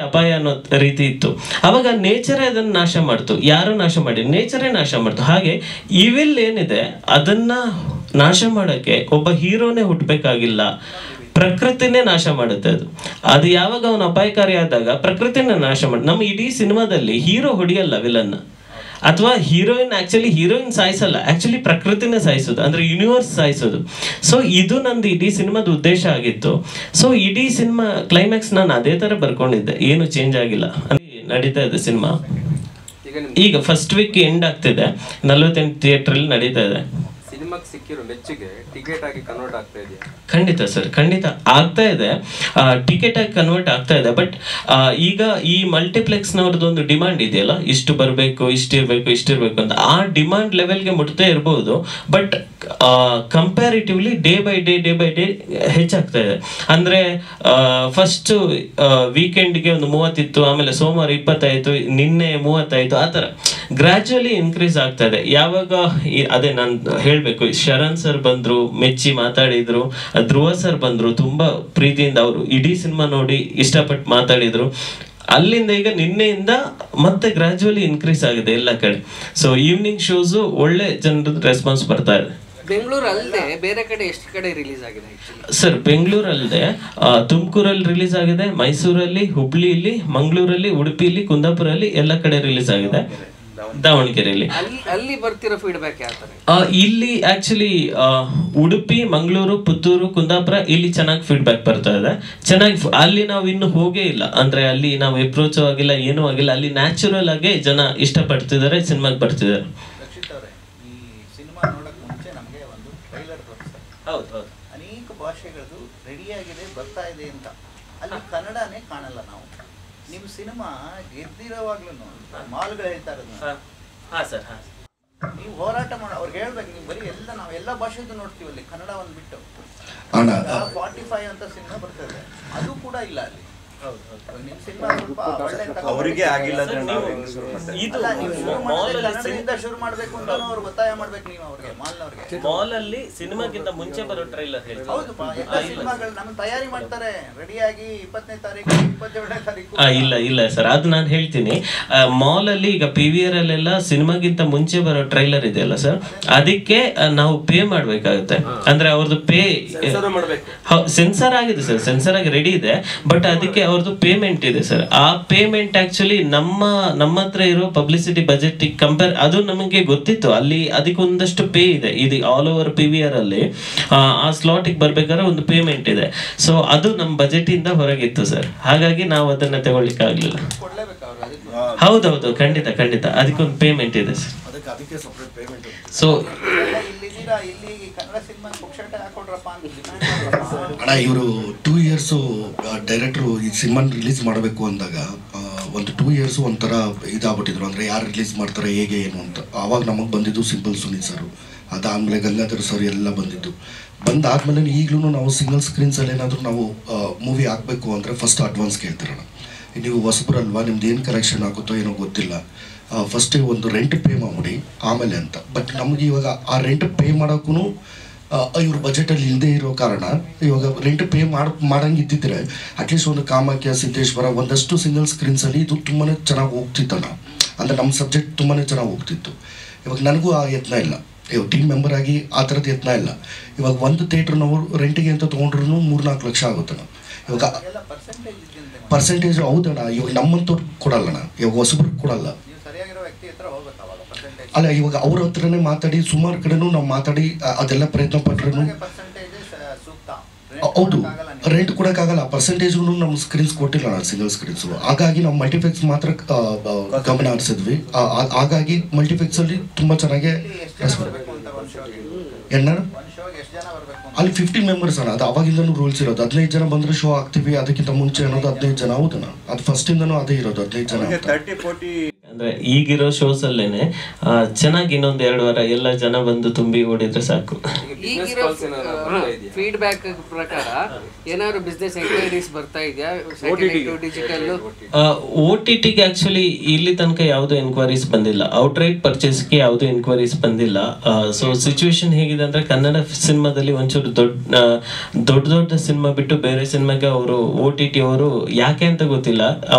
ಅಪಾಯ ಅನ್ನೋ ರೀತಿ ಇತ್ತು. ಅವಾಗ ನೇಚರೇ ಅದನ್ನ ನಾಶ ಮಾಡ್ತು, ಯಾರು ನಾಶ ಮಾಡಿ ನೇಚರೇ ನಾಶ ಮಾಡ್ತು. ಹಾಗೆ ಇವಿಲ್ ಏನಿದೆ ಅದನ್ನ ನಾಶ ಮಾಡಕ್ಕೆ ಒಬ್ಬ ಹೀರೋನೇ ಹುಟ್ಟಬೇಕಾಗಿಲ್ಲ, ಪ್ರಕೃತಿನೇ ನಾಶ ಮಾಡುತ್ತೆ. ಅದು ಯಾವಾಗ ಅವನು ಅಪಾಯಕಾರಿ ಆದಾಗ ಪ್ರಕೃತಿನೇ ನಾಶ ಮಾಡಿ. ನಮ್ಮ ಇಡೀ ಸಿನಿಮಾದಲ್ಲಿ ಹೀರೋ ಹೊಡಿಯಲ್ಲ ವಿಲನ್, ಅಥವಾ ಹೀರೋಯಿನ್ ಸಾಯಿಸಲ್ಲ, ಆಕ್ಚುಲಿ ಪ್ರಕೃತಿನೇ ಸಾಯಿಸೋದು, ಅಂದ್ರೆ ಯೂನಿವರ್ಸ್ ಸಾಯಿಸೋದು. ಸೊ ಇದು ನಂದು ಇಡೀ ಸಿನಿಮಾದ ಉದ್ದೇಶ ಆಗಿತ್ತು. ಸೊ ಇಡೀ ಸಿನಿಮಾ ಕ್ಲೈಮ್ಯಾಕ್ಸ್ ನಾನು ಅದೇ ತರ ಬರ್ಕೊಂಡಿದ್ದೆ, ಏನು ಚೇಂಜ್ ಆಗಿಲ್ಲ. ನಡೀತಾ ಇದೆ ಸಿನಿಮಾ, ಈಗ ಫಸ್ಟ್ ವೀಕ್ ಎಂಡ್ ಆಗ್ತಿದೆ, 48 ಥಿಯೇಟರ್ ಅಲ್ಲಿ ನಡೀತಾ ಇದೆ. ಸಿಕ್ಕಿರೋ ಮೆಚ್ಚುಗೆ ಟಿಕೆಟ್ ಆಗಿ ಕನ್ವರ್ಟ್ ಆಗ್ತಾ ಇದೆ? ಖಂಡಿತ ಸರ್, ಖಂಡಿತ ಆಗ್ತಾ ಇದೆ, ಟಿಕೆಟ್ ಆಗಿ ಕನ್ವರ್ಟ್ ಆಗ್ತಾ ಇದೆ. ಬಟ್ ಈಗ ಈ ಮಲ್ಟಿಪ್ಲೆಕ್ಸ್ ನವ್ರದ್ದು ಒಂದು ಡಿಮಾಂಡ್ ಇದೆಯಲ್ಲ, ಇಷ್ಟು ಬರಬೇಕು, ಇಷ್ಟಿರ್ಬೇಕು ಅಂತ, ಆ ಡಿಮಾಂಡ್ ಲೆವೆಲ್ಗೆ ಮುಟ್ತೇ ಇರಬಹುದು. But comparatively day by day ಹೆಚ್ಚಾಗ್ತಾ ಇದೆ. ಅಂದ್ರೆ ಫಸ್ಟ್ ವೀಕೆಂಡ್ಗೆ ಒಂದು 30 ಇತ್ತು, ಆಮೇಲೆ ಸೋಮವಾರ 20 ಆಯ್ತು, ನಿನ್ನೆ 30 ಆಯ್ತು, ಆ ತರ ಗ್ರಾಜುವಲಿ ಇನ್ಕ್ರೀಸ್ ಆಗ್ತಾ ಇದೆ. ಯಾವಾಗ ಅದೇ ನಾನು ಹೇಳ್ಬೇಕು, ಶರಣ್ ಸರ್ ಬಂದ್ರು, ಮೆಚ್ಚಿ ಮಾತಾಡಿದ್ರು, ಧ್ರುವ ಸರ್ ಬಂದ್ರು, ತುಂಬಾ ಪ್ರೀತಿಯಿಂದ ಅವರು ಇಡೀ ಸಿನಿಮಾ ನೋಡಿ ಇಷ್ಟಪಟ್ಟು ಮಾತಾಡಿದ್ರು. ಅಲ್ಲಿಂದ ಈಗ ನಿನ್ನೆಯಿಂದ ಮತ್ತೆ ಗ್ರಾಜುವಲಿ ಇನ್ಕ್ರೀಸ್ ಆಗಿದೆ ಎಲ್ಲ ಕಡೆ. ಸೊ ಈವ್ನಿಂಗ್ ಶೋಸ್ ಒಳ್ಳೆ ಜನರದ ರೆಸ್ಪಾನ್ಸ್ ಬರ್ತಾ ಇದೆ. ಬೆಂಗಳೂರು ಅಲ್ಲದೆ ಬೇರೆ ಕಡೆ ಎಷ್ಟು ಕಡೆ ರಿಲೀಸ್ ಆಗಿದೆ ಸರ್? ಬೆಂಗಳೂರು ಅಲ್ಲದೆ ತುಮಕೂರಲ್ಲಿ ರಿಲೀಸ್ ಆಗಿದೆ, ಮೈಸೂರಲ್ಲಿ, ಹುಬ್ಳಿಯಲ್ಲಿ, ಮಂಗಳೂರಲ್ಲಿ, ಉಡುಪಿಯಲ್ಲಿ, ಕುಂದಾಪುರಲ್ಲಿ ಎಲ್ಲ ಕಡೆ ರಿಲೀಸ್ ಆಗಿದೆ. ದಾವಣಗೆರೆಯಲ್ಲಿ. ಅಲ್ಲಿ ಬರ್ತಿರೋ ಫೀಡ್ಬ್ಯಾಕ್ ಯಾವ ತರ? ಇಲ್ಲಿ ಆಕ್ಚುಲಿ ಉಡುಪಿ, ಮಂಗಳೂರು, ಪುತ್ತೂರು, ಕುಂದಾಪುರ ಇಲ್ಲಿ ಚೆನ್ನಾಗಿ ಫೀಡ್ಬ್ಯಾಕ್ ಬರ್ತಾ ಇದೆ. ಚೆನ್ನಾಗಿ ಅಲ್ಲಿ ನಾವು ಇನ್ನು ಹೋಗೇ ಇಲ್ಲ, ಅಂದ್ರೆ ಅಲ್ಲಿ ನಾವು ಅಪ್ರೋಚ್ ಆಗಿಲ್ಲ, ಏನೂ ಆಗಿಲ್ಲ. ಅಲ್ಲಿ ನ್ಯಾಚುರಲ್ ಆಗಿ ಜನ ಇಷ್ಟಪಡ್ತಿದ್ದಾರೆ, ಸಿನಿಮಾಗೆ ಬರ್ತಿದ್ದಾರೆ. ಈ ಸಿನಿಮಾ ನೋಡಕ್ ಮುಂಚೆ ನಮಗೆ ಒಂದು ಟ್ರೈಲರ್ ತೋರಿಸ್ತಾರೆ. ಹೌದು, ಅನೇಕ ಭಾಷೆಗಳದ್ದು ರೆಡಿಯಾಗಿದೆ, ಬರ್ತಾ ಇದೆ ಅಂತ. ಅಲ್ಲಿ ಕನ್ನಡನೇ ಕಾಣಲ್ಲ ನಾವು. ನಿಮ್ಮ ಸಿನಿಮಾ ಗೆದ್ದಿರೋವಾಗ್ಲೂ ಮಾಲ್ಗಳು ಹೇಳ್ತಾ ಇರೋದು ನೀವು ಹೋರಾಟ ಮಾಡಿ ಅವ್ರಿಗೆ ಹೇಳ್ಬೇಕು. ನೀವು ಬರೀ ನಾವೆಲ್ಲ ಭಾಷೆದು ನೋಡ್ತೀವಿ, ಅಲ್ಲಿ ಕನ್ನಡ ಒಂದು ಬಿಟ್ಟು 45 ಅಂತ ಸಿನಿಮಾ ಬರ್ತದೆ, ಅದು ಕೂಡ ಇಲ್ಲ ಅಲ್ಲಿ. ನಿಮ್ಮ ಸಿನಿಮಾ ಸ್ವಲ್ಪ ಅವರಿಗೆ ಆಗಿಲ್ಲ. ಶುರು ಮಾಡ್ಬೇಕು ಅಂತ ಅವ್ರು ಒತ್ತಾಯ ಮಾಡ್ಬೇಕು. ನೀವು ಅವ್ರಿಗೆ ಮಾಲ್ ಅಲ್ಲಿ ಸಿನಿಮಾಗಿಂತ ಮುಂಚೆ ಬರೋ ಟ್ರೈಲರ್ ಹೌದು, ಸಿನಿಮಾಗಳು ನಮ್ಮ ತಯಾರಿ ಮಾಡ್ತಾರೆ ರೆಡಿಯಾಗಿ 20ನೇ ತಾರೀಕು 27ನೇ ತಾರೀಕು. ಇಲ್ಲ ಸರ್, ಅದು ನಾನು ಹೇಳ್ತೀನಿ. ಮಾಲ್ ಅಲ್ಲಿ ಈಗ PVR ಅಲ್ಲೆಲ್ಲ ಸಿನಿಮಾಗಿಂತ ಮುಂಚೆ ಬರೋ ಟ್ರೈಲರ್ ಇದೆಯಲ್ಲ ಸರ್, ಅದಕ್ಕೆ ನಾವು ಪೇ ಮಾಡ್ಬೇಕಾಗುತ್ತೆ. ಅಂದ್ರೆ ಅವ್ರದ್ದು ಪೇ ಸೆನ್ಸರ್ ಆಗಿದೆ ಸರ್, ಸೆನ್ಸರ್ ಆಗಿ ರೆಡಿ ಇದೆ. ಬಟ್ ಅದಕ್ಕೆ ಅವ್ರದ್ದು ಪೇಮೆಂಟ್ ಇದೆ ಸರ್. ಆ ಪೇಮೆಂಟ್ ಆಕ್ಚುಲಿ ನಮ್ಮ ಹತ್ರ ಇರೋ ಪಬ್ಲಿಸಿಟಿ ಬಜೆಟ್ ಕಂಪೇರ್, ಅದು ನಮಗೆ ಗೊತ್ತಿತ್ತು. ಅಲ್ಲಿ ಅದಕ್ಕೆ ಒಂದಷ್ಟು ಪೇ ಇದೆ. ಇದು ಆಲ್ ಓವರ್ PVR ಅಲ್ಲಿ ಆ ಸ್ಲಾಟಿಗೆ ಬರ್ಬೇಕಾದ್ರೆ ಒಂದು ಪೇಮೆಂಟ್ ಇದೆ. ಸೊ ಅದು ನಮ್ಮ ಬಜೆಟ್ ಇಂದ ಹೊರಗಿತ್ತು ಸರ್, ಹಾಗಾಗಿ ನಾವು ಅದನ್ನ ತಗೊಳ್ಳಿಕ್ಕೆ ಆಗ್ಲಿಲ್ಲ. ಹೌದೌದು, ಖಂಡಿತ ಅದಕ್ಕೊಂದು ಪೇಮೆಂಟ್ ಇದೆ ಸರ್. ಸೊ ಅಣ್ಣ, ಇವರು 2 years ಡೈರೆಕ್ಟ್ರು ಈ ಸಿನಿಮಾ ರಿಲೀಸ್ ಮಾಡಬೇಕು ಅಂದಾಗ ಒಂದು 2 years ಒಂಥರ ಇದಾಗ್ಬಿಟ್ಟಿದ್ರು. ಅಂದರೆ ಯಾರು ರಿಲೀಸ್ ಮಾಡ್ತಾರೆ, ಹೇಗೆ ಏನು ಅಂತ. ಆವಾಗ ನಮಗೆ ಬಂದಿದ್ದು ಸಿಂಪಲ್ ಸುನೀಲ್ ಸರ್, ಅದಾದಮೇಲೆ ಗಂಗಾಧರ್ ಸರ್ ಎಲ್ಲ ಬಂದಾದ್ಮೇಲೆ ಈಗಲೂ ನಾವು ಸಿಂಗಲ್ ಸ್ಕ್ರೀನ್ಸಲ್ಲಿ ಏನಾದರೂ ನಾವು ಮೂವಿ ಹಾಕಬೇಕು ಅಂದರೆ ಫಸ್ಟ್ ಅಡ್ವಾನ್ಸ್ ಕೇಳ್ತಾರಣ್ಣ. ನೀವು ಹೊಸಬ್ರಲ್ವಾ, ನಿಮ್ದು ಏನು ಕರೆಕ್ಷನ್ ಆಗುತ್ತೋ ಏನೋ ಗೊತ್ತಿಲ್ಲ, ಫಸ್ಟೇ ಒಂದು ರೆಂಟ್ ಪೇ ಮಾಡಿ ಆಮೇಲೆ ಅಂತ. ಬಟ್ ನಮಗೆ ಇವಾಗ ಆ ರೆಂಟ್ ಪೇ ಮಾಡೋಕ್ಕೂ ಇವ್ರ ಬಜೆಟಲ್ಲಿ ಇಲ್ಲದೆ ಇರೋ ಕಾರಣ ಇವಾಗ ರೆಂಟ್ ಪೇ ಮಾಡಂಗಿದ್ದಿದ್ರೆ ಅಟ್ಲೀಸ್ಟ್ ಒಂದು ಕಾಮಾಖ್ಯ, ಸಿದ್ದೇಶ್ವರ ಒಂದಷ್ಟು ಸಿಂಗಲ್ ಸ್ಕ್ರೀನ್ಸಲ್ಲಿ ಇದು ತುಂಬಾ ಚೆನ್ನಾಗಿ ಹೋಗ್ತಿತ್ತಣ್ಣ. ಅಂದರೆ ನಮ್ಮ ಸಬ್ಜೆಕ್ಟ್ ತುಂಬಾ ಚೆನ್ನಾಗಿ ಹೋಗ್ತಿತ್ತು. ಇವಾಗ ನನಗೂ ಆ ಯತ್ನ ಇಲ್ಲ, ಇವಾಗ ಟೀಮ್ ಮೆಂಬರ್ ಆಗಿ ಆ ಥರದ್ದು ಯತ್ನ ಇಲ್ಲ. ಇವಾಗ ಒಂದು ಥಿಯೇಟ್ರ್ ನಾವು ರೆಂಟಿಗೆ ಅಂತ ತೊಗೊಂಡ್ರು 3-4 ಲಕ್ಷ ಆಗುತ್ತಣ್ಣ. ಇವಾಗ ಪರ್ಸೆಂಟೇಜ್ ಹೌದಣ್ಣ, ಇವಾಗ ನಮ್ಮಂತವ್ರು ಕೊಡಲ್ಲಣ್ಣ, ಇವಾಗ ಹೊಸಬ್ರಿಗೆ ಕೊಡಲ್ಲ. ಅಲ್ಲ, ಇವಾಗ ಅವ್ರ ಹತ್ರನೇ ಮಾತಾಡಿ ಸುಮಾರು ಕಡೆನೂ ನಾವು ಮಾತಾಡಿ ಅದೆಲ್ಲ ಪ್ರಯತ್ನ ಪಟ್ರೂ ಹೌದು ರೆಂಟ್ ಕೊಡೋಕ್ಕಾಗಲ್ಲ. ಪರ್ಸೆಂಟೇಜ್ಗೂ ನಮ್ಮ ಸ್ಕ್ರೀನ್ಸ್ ಕೊಟ್ಟಿಲ್ಲ ನಾನು, ಸಿಂಗಲ್ ಸ್ಕ್ರೀನ್ಸು. ಹಾಗಾಗಿ ನಾವು ಮಲ್ಟಿಫ್ಲೆಕ್ಸ್ ಮಾತ್ರ ಗಮನ ಹರಿಸಿದ್ವಿ. ಹಾಗಾಗಿ ಮಲ್ಟಿಫ್ಲೆಕ್ಸಲ್ಲಿ ತುಂಬ ಚೆನ್ನಾಗಿ ಅಲ್ಲಿ 15 ಮೆಂಬರ್ಸ್ ಅಣ್ಣ. ಅದು ಅವಾಗಿಂದನೂ ರೂಲ್ಸ್ ಇರೋದು. 15 ಜನ ಬಂದರೆ ಶೋ ಆಗ್ತೀವಿ, ಅದಕ್ಕಿಂತ ಮುಂಚೆ ಅನ್ನೋದು 15 ಜನ. ಹೌದಣ್ಣ, ಅದು ಫಸ್ಟಿಂದನೂ ಅದೇ ಇರೋದು, 15 ಜನ. ಅಂದ್ರೆ ಈಗಿರೋ ಶೋಸ್ ಅಲ್ಲೇನೆ ಚೆನ್ನಾಗಿ ಇನ್ನೊಂದು 2 ವಾರ ಎಲ್ಲ ಜನ ಬಂದು ತುಂಬಿ ಓಡಿದ್ರೆ ಸಾಕು. ಈಗಿರೋ ಫೀಡ್ಬ್ಯಾಕ್ ಪ್ರಕಾರ ಏನಾದ್ರು ಬಿಸ್ನೆಸ್ ಎಂಕ್ವೈರೀಸ್ ಬರ್ತಾ ಇದೆಯಾ ಡಿಜಿಟಲ್? OTTಗೆ ಆಕ್ಚುಲಿ ಇಲ್ಲಿ ತನಕ ಯಾವ್ದು ಎನ್ಕ್ವೈರೀಸ್ ಬಂದಿಲ್ಲ, ಔಟ್ರೈಟ್ ಪರ್ಚೇಸ್ಗೆ ಯಾವ್ದು ಎನ್ಕ್ವೈರೀಸ್ ಬಂದಿಲ್ಲ. ಸೊ ಸಿಚುವೇಶನ್ ಹೇಗಿದೆ ಅಂದ್ರೆ, ಕನ್ನಡ ಸಿನಿಮಾದಲ್ಲಿ ಒಂಚೂರು ದೊಡ್ಡ ಸಿನಿಮಾ ಬಿಟ್ಟು ಬೇರೆ ಸಿನಿಮಾಗೆ ಅವರು OTT ಅವರು ಯಾಕೆ ಅಂತ ಗೊತ್ತಿಲ್ಲ,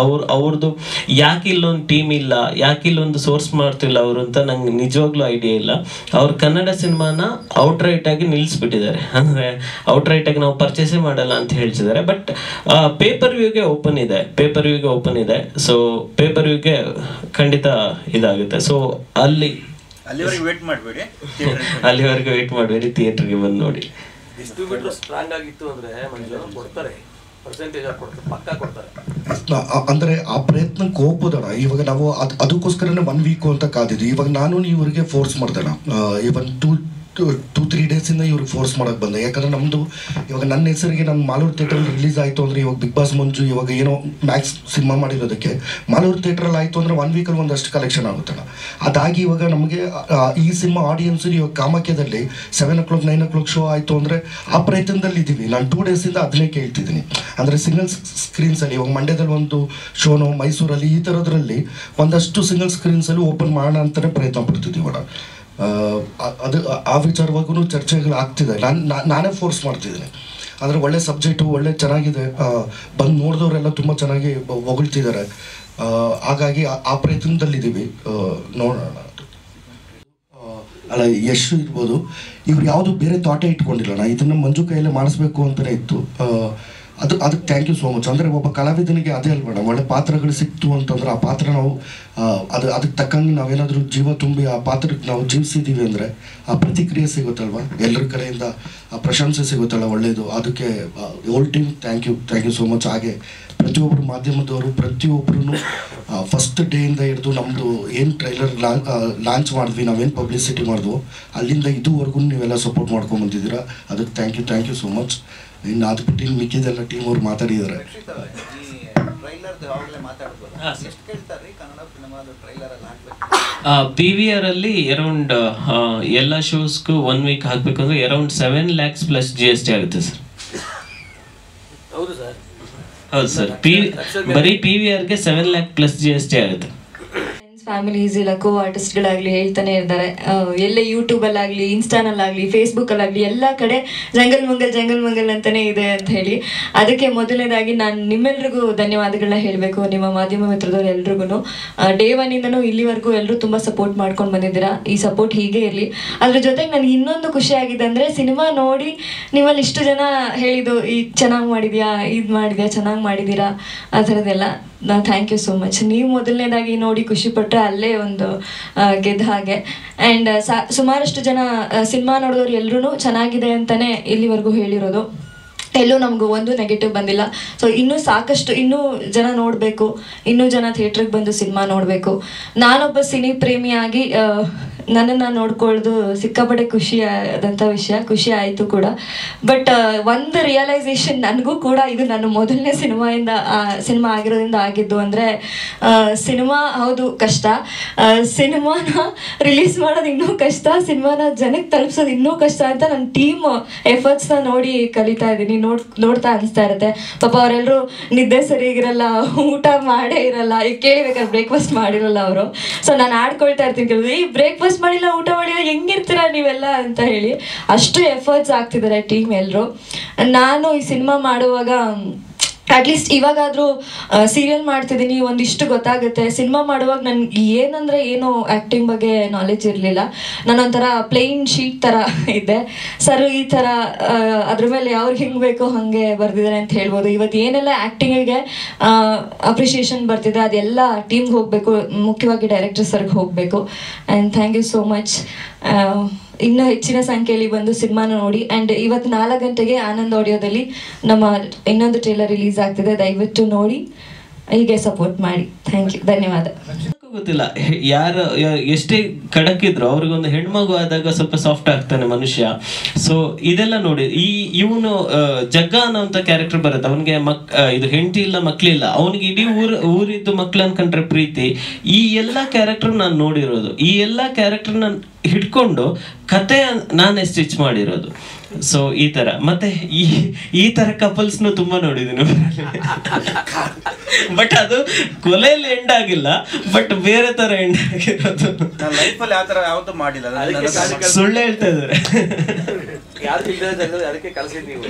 ಅವ್ರದ್ದು ಯಾಕೆ ಇಲ್ಲೊಂದು ಟೀಮ್ ಇಲ್ಲ, ಯಾಕೆ ಇಲ್ಲೊಂದು ಸೋರ್ಸ್ ಮಾಡ್ತಿಲ್ಲ ಅವರು ಅಂತ ನಂಗೆ ನಿಜವಾಗ್ಲೂ ಐಡಿಯಾ ಇಲ್ಲ. ಅವ್ರು ಕನ್ನಡ ಸಿನಿಮಾನ ಔಟ್ರೈಟ್ ಆಗಿ ನಿಲ್ಲಿಸ್ಬಿಟ್ಟಿದ್ದಾರೆ. ಅಂದ್ರೆ ಔಟ್ರೈಟ್ ಆಗಿ ನಾವು ಪರ್ಚೇಸೇ ಮಾಡಲ್ಲ ಅಂತ ಹೇಳ್ತಿದ್ದಾರೆ. ಬಟ್ ಪೇಪರ್ ವ್ಯೂಗೆ ಓಪನ್ ಇದೆ. ಸೊ ಪೇಪರ್ ವ್ಯೂಗೆ ಖಂಡಿತ ಇದಾಗುತ್ತೆ. ಸೊ ಅಲ್ಲಿವರೆಗೆ ವೇಟ್ ಮಾಡಬೇಡಿ, ಥಿಯೇಟರ್ಗೆ ಬಂದು ನೋಡಿ. ಡಿಸ್ಟ್ರಿಬ್ಯೂಟರ್ ಸ್ಟ್ರಾಂಗ್ ಆಗಿತ್ತು ಅಂದ್ರೆ ಕೊಡ್ತಾರೆ, ಪರ್ಸೆಂಟೇಜ್ ಪಕ್ಕಾ ಕೊಡ್ತಾರೆ. ಅಂದರೆ ಆ ಪ್ರಯತ್ನಕ್ಕೆ ಹೋಗ್ಬೋದಣ್ಣ. ಇವಾಗ ನಾವು ಅದಕ್ಕೋಸ್ಕರನೇ 1 ವೀಕು ಅಂತ ಕಾದಿದ್ವಿ. ಇವಾಗ ನಾನು ಇವರಿಗೆ ಫೋರ್ಸ್ ಮಾಡ್ದೆ, ಇವನ್ 2-3 ಡೇಸಿಂದ ಇವ್ರಿಗೆ ಫೋರ್ಸ್ ಮಾಡೋಕ್ಕೆ ಬಂದೆ. ಯಾಕಂದರೆ ನಮ್ಮದು ಇವಾಗ ನನ್ನ ಹೆಸರಿಗೆ ನಮ್ಮ ಮಾಲೂರು ಥಿಯೇಟ್ರಲ್ಲಿ ರಿಲೀಸ್ ಆಯಿತು ಅಂದರೆ, ಇವಾಗ ಬಿಗ್ ಬಾಸ್ ಮಂಜು ಇವಾಗ ಏನೋ ಮ್ಯಾಕ್ಸ್ ಸಿನಿಮಾ ಮಾಡಿರೋದಕ್ಕೆ ಮಾಲೂರು ಥಿಯೇಟ್ರಲ್ಲಿ ಆಯಿತು ಅಂದರೆ 1 ವೀಕಲ್ಲಿ ಒಂದಷ್ಟು ಕಲೆಕ್ಷನ್ ಆಗುತ್ತಲ್ಲ. ಅದಾಗಿ ಇವಾಗ ನಮಗೆ ಈ ಸಿನಿಮಾ ಆಡಿಯನ್ಸು ಇವಾಗ ಕಾಮಾಖ್ಯದಲ್ಲಿ 7 o'clock 9 o'clock ಶೋ ಆಯಿತು ಅಂದರೆ ಆ ಪ್ರಯತ್ನದಲ್ಲಿ ಇದ್ದೀವಿ. ನಾನು 2 ಡೇಸಿಂದ ಅದನ್ನೇ ಕೇಳ್ತಿದ್ದೀನಿ. ಅಂದರೆ ಸಿಂಗಲ್ ಸ್ಕ್ರೀನ್ಸಲ್ಲಿ ಇವಾಗ ಮಂಡ್ಯದಲ್ಲಿ ಒಂದು ಶೋನೋ, ಮೈಸೂರಲ್ಲಿ ಈ ಥರದ್ರಲ್ಲಿ ಒಂದಷ್ಟು ಸಿಂಗಲ್ ಸ್ಕ್ರೀನ್ಸಲ್ಲಿ ಓಪನ್ ಮಾಡೋಣ ಅಂತಲೇ ಪ್ರಯತ್ನ ಪಡ್ತಿದ್ದೀವಿ ಅಣ್ಣ. ಅದು ಆ ವಿಚಾರವಾಗೂ ಚರ್ಚೆಗಳು ಆಗ್ತಿದೆ. ನಾನೇ ಫೋರ್ಸ್ ಮಾಡ್ತಿದ್ದೀನಿ. ಅಂದರೆ ಒಳ್ಳೆ ಸಬ್ಜೆಕ್ಟು, ಒಳ್ಳೆ ಚೆನ್ನಾಗಿದೆ, ಬಂದು ನೋಡಿದವರೆಲ್ಲ ತುಂಬ ಚೆನ್ನಾಗಿ ಹೊಗಳ್ತಿದ್ದಾರೆ. ಹಾಗಾಗಿ ಆ ಪ್ರಯತ್ನದಲ್ಲಿದ್ದೀವಿ, ನೋಡೋಣ. ಅಲ್ಲ, ಯಶ್ ಇರ್ಬೋದು, ಇವ್ರು ಯಾವುದು ಬೇರೆ ಥಾಟೇ ಇಟ್ಕೊಂಡಿಲ್ಲ. ಇದನ್ನು ಮಂಜು ಕೈಯಲ್ಲೇ ಮಾಡಿಸ್ಬೇಕು ಅಂತಲೇ ಇತ್ತು. ಅದಕ್ಕೆ ಥ್ಯಾಂಕ್ ಯು ಸೋ ಮಚ್. ಅಂದರೆ ಒಬ್ಬ ಕಲಾವಿದನಿಗೆ ಅದೇ ಅಲ್ಲ ಮೇಡಮ್, ಒಳ್ಳೆ ಪಾತ್ರಗಳು ಸಿಕ್ತು ಅಂತಂದ್ರೆ ಆ ಪಾತ್ರ ನಾವು ಅದಕ್ಕೆ ತಕ್ಕಂಗೆ ನಾವೇನಾದರೂ ಜೀವ ತುಂಬಿ ಆ ಪಾತ್ರಕ್ಕೆ ನಾವು ಜೀವಿಸಿದ್ದೀವಿ ಅಂದರೆ ಆ ಪ್ರತಿಕ್ರಿಯೆ ಸಿಗುತ್ತಲ್ವ, ಎಲ್ಲರ ಕಡೆಯಿಂದ ಆ ಪ್ರಶಂಸೆ ಸಿಗುತ್ತಲ್ಲ, ಒಳ್ಳೆಯದು. ಅದಕ್ಕೆ all team thank you so much. ಹಾಗೆ ಪ್ರತಿಯೊಬ್ಬರು ಮಾಧ್ಯಮದವರು ಪ್ರತಿಯೊಬ್ಬರೂ ಫಸ್ಟ್ ಡೇಯಿಂದ ಹಿಡಿದು ನಮ್ಮದು ಏನು ಟ್ರೈಲರ್ ಲಾಂಚ್ ಮಾಡಿದ್ವಿ, ನಾವೇನು ಪಬ್ಲಿಸಿಟಿ ಮಾಡಿದ್ವು, ಅಲ್ಲಿಂದ ಇದುವರೆಗೂ ನೀವೆಲ್ಲ ಸಪೋರ್ಟ್ ಮಾಡ್ಕೊಂಡು ಬಂದಿದ್ದೀರಾ. ಅದಕ್ಕೆ ಥ್ಯಾಂಕ್ ಯು ಸೋ ಮಚ್. ಇನ್ನು ಅದು ಬಿಟ್ಟು ಇನ್ನು ಮಿಕ್ಕಿದೆಲ್ಲ ಟೀಮ್ ಅವ್ರು ಮಾತಾಡಿದ್ದಾರೆ. PVR ಅಲ್ಲಿ ಅರೌಂಡ್ ಎಲ್ಲ ಶೋಸ್ಗೂ 1 ವೀಕ್ ಹಾಕಬೇಕು ಅಂದ್ರೆ ಅರೌಂಡ್ 7 lakhs ಪ್ಲಸ್ GST ಆಗುತ್ತೆ ಸರ್. ಹೌದು ಸರ್, ಹೌದು ಸರ್. ಬರೀ PVRಗೆ 7 lakh ಪ್ಲಸ್ GST ಆಗುತ್ತೆ. ಫ್ಯಾಮಿಲೀಸ್ ಇಲ್ಲ ಕೋ ಆರ್ಟಿಸ್ಟ್ಗಳಾಗಲಿ ಹೇಳ್ತಾನೆ ಇರ್ತಾರೆ, ಎಲ್ಲೇ ಯೂಟ್ಯೂಬಲ್ಲಾಗಲಿ ಇನ್ಸ್ಟಾನಲ್ಲಾಗಲಿ ಫೇಸ್ಬುಕ್ಕಲ್ಲಾಗಲಿ ಎಲ್ಲ ಕಡೆ ಜಂಗಲ್ ಮಂಗಲ್ ಅಂತಲೇ ಇದೆ ಅಂತ ಹೇಳಿ. ಅದಕ್ಕೆ ಮೊದಲನೇದಾಗಿ ನಾನು ನಿಮ್ಮೆಲ್ರಿಗೂ ಧನ್ಯವಾದಗಳನ್ನ ಹೇಳಬೇಕು, ನಿಮ್ಮ ಮಾಧ್ಯಮ ಮಿತ್ರದವ್ರು ಎಲ್ರಿಗೂ. ಡೇ 1ಇಂದನೂ ಇಲ್ಲಿವರೆಗೂ ಎಲ್ಲರೂ ತುಂಬ ಸಪೋರ್ಟ್ ಮಾಡ್ಕೊಂಡು ಬಂದಿದ್ದೀರಾ. ಈ ಸಪೋರ್ಟ್ ಹೀಗೆ ಇರಲಿ. ಅದ್ರ ಜೊತೆಗೆ ನನಗೆ ಇನ್ನೊಂದು ಖುಷಿಯಾಗಿದೆ ಅಂದರೆ, ಸಿನಿಮಾ ನೋಡಿ ನೀವಲ್ಲಿ ಇಷ್ಟು ಜನ ಹೇಳಿದ್ದು, ಈಗ ಚೆನ್ನಾಗಿ ಮಾಡಿದ್ಯಾ, ಇದು ಮಾಡಿದ್ಯಾ, ಚೆನ್ನಾಗಿ ಮಾಡಿದ್ದೀರಾ, ಆ ಥರದ್ದೆಲ್ಲ ಥ್ಯಾಂಕ್ ಯು ಸೋ ಮಚ್. ನೀವು ಮೊದಲನೇದಾಗಿ ನೋಡಿ ಖುಷಿಪಟ್ಟರೆ ಅಲ್ಲೇ ಒಂದು ಗೆದ್ದ ಹಾಗೆ. ಆ್ಯಂಡ್ ಸುಮಾರಷ್ಟು ಜನ ಸಿನಿಮಾ ನೋಡಿದವ್ರು ಎಲ್ಲರೂ ಚೆನ್ನಾಗಿದೆ ಅಂತಲೇ ಇಲ್ಲಿವರೆಗೂ ಹೇಳಿರೋದು. ಎಲ್ಲೂ ನಮಗೂ ಒಂದು ನೆಗೆಟಿವ್ ಬಂದಿಲ್ಲ. ಸೊ ಇನ್ನೂ ಸಾಕಷ್ಟು ಇನ್ನೂ ಜನ ನೋಡಬೇಕು, ಇನ್ನೂ ಜನ ಥಿಯೇಟ್ರಿಗೆ ಬಂದು ಸಿನಿಮಾ ನೋಡಬೇಕು. ನಾನೊಬ್ಬ ಸಿನಿ ಪ್ರೇಮಿಯಾಗಿ ನನ್ನನ್ನು ನೋಡ್ಕೊಳ್ಳೋದು ಸಿಕ್ಕಾಪಟ್ಟೆ ಖುಷಿಯಾದಂಥ ವಿಷಯ, ಖುಷಿ ಆಯಿತು ಕೂಡ. ಬಟ್ ಒಂದು ರಿಯಲೈಸೇಷನ್ ನನಗೂ ಕೂಡ, ಇದು ನನ್ನ ಮೊದಲನೇ ಸಿನಿಮಾ ಆಗಿರೋದ್ರಿಂದ ಆಗಿದ್ದು. ಅಂದರೆ ಸಿನಿಮಾ ಹೌದು ಕಷ್ಟ, ಸಿನಿಮಾನ ರಿಲೀಸ್ ಮಾಡೋದು ಇನ್ನೂ ಕಷ್ಟ, ಸಿನಿಮಾನ ಜನಕ್ಕೆ ತಲುಪಿಸೋದು ಇನ್ನೂ ಕಷ್ಟ ಅಂತ ನನ್ನ ಟೀಮ್ ಎಫರ್ಟ್ಸ್ನ ನೋಡಿ ಕಲಿತಾ ಇದ್ದೀನಿ. ನೋಡ್ತಾ ಅನಿಸ್ತಾ ಇರುತ್ತೆ. ಪಾಪ ಅವರೆಲ್ಲರೂ ನಿದ್ದೆ ಸರಿಯಾಗಿರಲ್ಲ, ಊಟ ಮಾಡೇ ಇರಲ್ಲ. ಈಗ ಕೇಳಿಬೇಕಾದ್ರೆ ಬ್ರೇಕ್ಫಾಸ್ಟ್ ಮಾಡಿರಲ್ಲ ಅವರು. ಸೊ ನಾನು ಆಡ್ಕೊಳ್ತಾ ಇರ್ತೀನಿ ಕೆಲವು, ಈ ಬ್ರೇಕ್ಫಾಸ್ಟ್ ಮಾಡಿಲ್ಲ, ಊಟ ಮಾಡಿಲ್ಲ, ಹೆಂಗಿರ್ತೀರಾ ನೀವೆಲ್ಲ ಅಂತ ಹೇಳಿ. ಅಷ್ಟು ಎಫರ್ಟ್ಸ್ ಆಗ್ತಿದ್ದಾರೆ ಟೀಮ್ ಎಲ್ಲರೂ. ನಾನು ಈ ಸಿನಿಮಾ ಮಾಡುವಾಗ ಅಟ್ಲೀಸ್ಟ್ ಇವಾಗಾದರೂ ಸೀರಿಯಲ್ ಮಾಡ್ತಿದ್ದೀನಿ, ಒಂದಿಷ್ಟು ಗೊತ್ತಾಗುತ್ತೆ. ಸಿನಿಮಾ ಮಾಡುವಾಗ ನನಗೆ ಏನಂದರೆ ಏನು ಆ್ಯಕ್ಟಿಂಗ್ ಬಗ್ಗೆ ನಾಲೆಜ್ ಇರಲಿಲ್ಲ. ನಾನೊಂಥರ ಪ್ಲೇನ್ ಶೀಟ್ ಥರ ಇದ್ದೆ. ಸರ್ ಈ ಥರ ಅದ್ರ ಮೇಲೆ ಅವ್ರಿಗೆ ಹೆಂಗೆ ಬೇಕೋ ಹಾಗೆ ಬರೆದಿದ್ದಾರೆ ಅಂತ ಹೇಳ್ಬೋದು. ಇವತ್ತು ಏನೆಲ್ಲ ಆ್ಯಕ್ಟಿಂಗಿಗೆ ಅಪ್ರಿಷಿಯೇಷನ್ ಬರ್ತಿದೆ ಅದೆಲ್ಲ ಟೀಮ್ಗೆ ಹೋಗಬೇಕು, ಮುಖ್ಯವಾಗಿ ಡೈರೆಕ್ಟರ್ ಸರ್ಗೆ ಹೋಗಬೇಕು. And thank you so much. ಇನ್ನೂ ಹೆಚ್ಚಿನ ಸಂಖ್ಯೆಯಲ್ಲಿ ಬಂದು ಸಿನಿಮಾನ ನೋಡಿ. ಆ್ಯಂಡ್ ಇವತ್ತು 4 ಗಂಟೆಗೆ ಆನಂದ್ ಆಡಿಯೋದಲ್ಲಿ ನಮ್ಮ ಇನ್ನೊಂದು ಟ್ರೇಲರ್ ರಿಲೀಸ್ ಆಗ್ತಿದೆ, ದಯವಿಟ್ಟು ನೋಡಿ, ಹೀಗೆ ಸಪೋರ್ಟ್ ಮಾಡಿ. ಥ್ಯಾಂಕ್ ಯು, ಧನ್ಯವಾದ. ಗೊತ್ತಿಲ್ಲ ಯಾರು ಎಷ್ಟೇ ಖಡಕ್ಕಿದ್ರು ಅವ್ರಿಗೊಂದು ಹೆಣ್ಮಗು ಆದಾಗ ಸ್ವಲ್ಪ ಸಾಫ್ಟ್ ಆಗ್ತಾನೆ ಮನುಷ್ಯ. ಸೊ ಇದೆಲ್ಲ ನೋಡಿ, ಇವನು ಜಗ್ಗ ಅನ್ನೋಂಥ ಕ್ಯಾರೆಕ್ಟರ್ ಬರುತ್ತೆ. ಅವನಿಗೆ ಇದು ಹೆಂಡತಿ ಇಲ್ಲ, ಮಕ್ಳಿಲ್ಲ, ಅವನಿಗೆ ಇಡೀ ಊರಿದ್ದು ಮಕ್ಳು ಅನ್ಕೊಂಡ್ರೆ ಪ್ರೀತಿ. ಈ ಎಲ್ಲ ಕ್ಯಾರೆಕ್ಟರ್ ನಾನು ನೋಡಿರೋದು, ಈ ಎಲ್ಲ ಕ್ಯಾರೆಕ್ಟರ್ ನಾನು ಹಿಡ್ಕೊಂಡು ಕತೆ ನಾನೇ ಸ್ಟಿಚ್ ಮಾಡಿರೋದು. ಸೊ ಈ ತರ ಮತ್ತೆ ಈ ತರ ಕಪಲ್ಸ್ನು ತುಂಬಾ ನೋಡಿದೀನಿ. ಬಟ್ ಅದು ಕೊಲೆಯಲ್ಲಿ ಎಂಡ್ ಆಗಿಲ್ಲ, ಬಟ್ ಬೇರೆ ತರ ಎಂಡ್ ಆಗಿರೋದು. ಲೈಫಲ್ಲಿ ಆ ತರ ಯಾವತ್ತೂ ಮಾಡಿಲ್ಲ, ಸುಳ್ಳು ಹೇಳ್ತಾ ಇದಾರೆ. ಅದಕ್ಕೆ ಕಲ್ಸಿದ್ ನೀವು.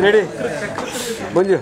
ರೆಡಿ ಮಂಜು